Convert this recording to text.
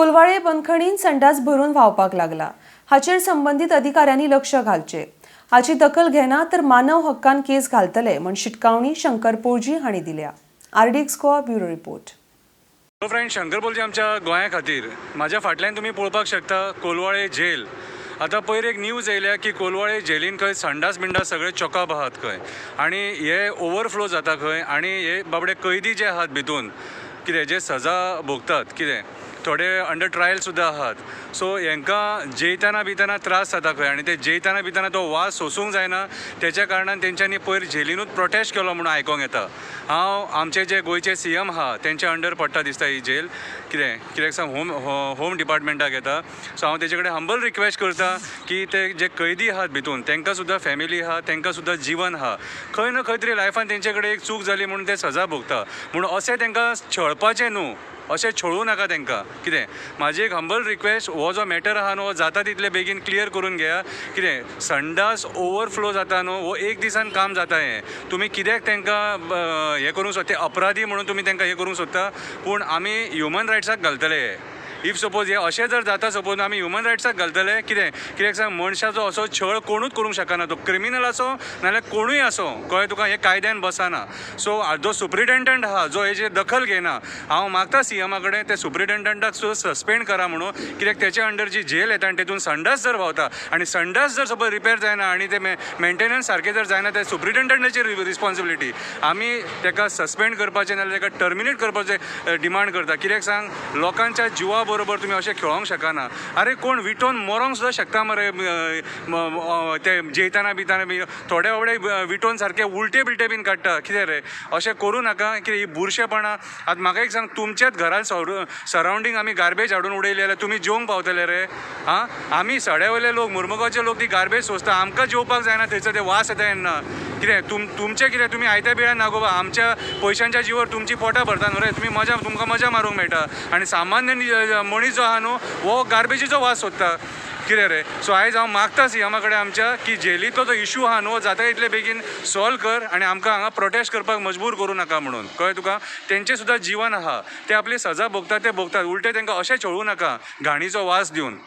कोलवाळे बंदखणीन संडास भरून व्हावपाक लागला। हाचेर संबंधित अधिकाऱ्यांनी लक्ष घालचे। हाची दखल घेना तर मानव हक्कान केस घालतले म्हण शिटकावणी शंकर पोळजी हांणी दिल्या। RDX Goa bureau report. Friend Shankar Polji आमच्या गोंया खातीर म्हाज्या फाटल्यान तुमी पळोवपाक शकता कोलवाळे जेल। आतां पयर एक न्यूज येयल्या की कोलवाळे जेलीन खंय संडास बिंडास सगळे चॉकअप आहात खंय आनी हे ओवरफ्लो जाता खंय आनी हे बाबडे कैदी जे आहात भितून कितें जे सजा भोगतात कितें थोडे अंडर ट्रायल सुद्दां आहात सो हांकां जेयतना बितना त्रास जाता खंय आनी ते जेयतना बितना तो वास सोसूंक जायना त्याच्या कारणान तेंच्यांनी पयर जेलीनूच प्रोटेस्ट केलो म्हणून आयकोंक येता। हांव आमचे जे गोंयचे सीएम आहा तेंच्या अंडर पडटा दिसता ही जेल कित्याक सांग होम डिपार्टमेंटाक येता। सो हांव तेजे कडेन हंबल रिक्वेस्ट करता की ते जे कैदी आहात भितून तांकां सुद्दां फॅमिली आहा तांकां सुद्दां जीवन आहा खंय ना खंय तरी लायफान तेंचे कडेन एक चूक जाली म्हणून ते सजा भोगता म्हणून अशें तांकां छळपाचें न्हू अशें छळूं नाका तांकां कितें म्हाजी एक हंबल रिक्वेस्ट हो जो मॅटर आहा न्हू जाता तितले बेगीन क्लियर करून घेया कितें संडास ओवरफ्लो जाता न्हू हो एक दिसान काम जाता हें तुमी कित्याक तांकां हें करूंक सोदता ते अपराधी म्हणून तुमी तांकां हें करूंक सोदता पूण आमी ह्युमन रायट्साक घालतले हे इफ सपोज हे अशें जर जाता सपोज आमी ह्युमन रायट्साक घालतले कित्याक सांग मनशाचो असो छळ कोणूच करूंक शकना तो क्रिमिनल असो नाल्यार कोणूय असो कळ्ळें तुका हे कायद्यान बसना। सो जो सुप्रिटेंडंट आहा जो हेजे दखल घेना हांव मागता सीएमा कडेन ते सुप्रिटेंडंटाक सुद्दां सस्पेंड करा म्हणून कित्याक तेच्या अंडर जी जेल येता आनी तेतून संडास जर व्हांवता आनी संडास जर सपोज रिपेर जायना आनी ते मेंटेनन्स सारकें जर जायना ते सुप्रिटेंडंटाची रिस्पॉन्सिबिलिटी आमी ताका सस्पेंड करपाचें नाल्यार ताका टर्मिनेट करपाचें डिमांड करता कित्याक सांग लोकांच्या जिवा बरोबर तुम्ही अशें खेळोंक शकना। अरे कोण विटोन मरोंक सुद्दां शकता मरे ते जेयतना बितना बी थोडे बाबडे विटोन सारके उलटे बिलटे बीन काडटा कितें रे अशें करूं नाका कितें ही बुरशेपणां। आतां म्हाका एक सांग तुमच्याच घरान सरावंडींग आमी गार्बेज हाडून उडयली जाल्यार तुमी जेवंक पावतले रे हां आमी सड्यावयले लोक मुरमुगांवचे लोक ती गार्बेज सोंसता आमकां जेवपाक जायना थंयसर ते वास येता येन्ना कितें तुमचें कितें तुमी आयत्या बिळान नागोबा आमच्या पयशांच्या जीवर तुमची पोटां भरता न्हू रे तुमकां मजा मारूंक मेळटा आनी सामान्य मनीस जो आहा न्हू हो गार्बेजीचो वास सोदता कितें रे। सो आयज हांव मागता सीएमा कडेन आमच्या की जेलीचो जो इशू आहा न्हू जाता इतले बेगीन सॉल्व कर आनी आमकां हांगा प्रोटेस्ट करपाक मजबूर करूं नाका म्हणून कळ्ळें तुका तेंचें सुद्दां जीवन आहा ते आपली सजा भोगतात ते भोगतात उलटे तांकां अशें छळूं नाका घाणीचो वास दिवन।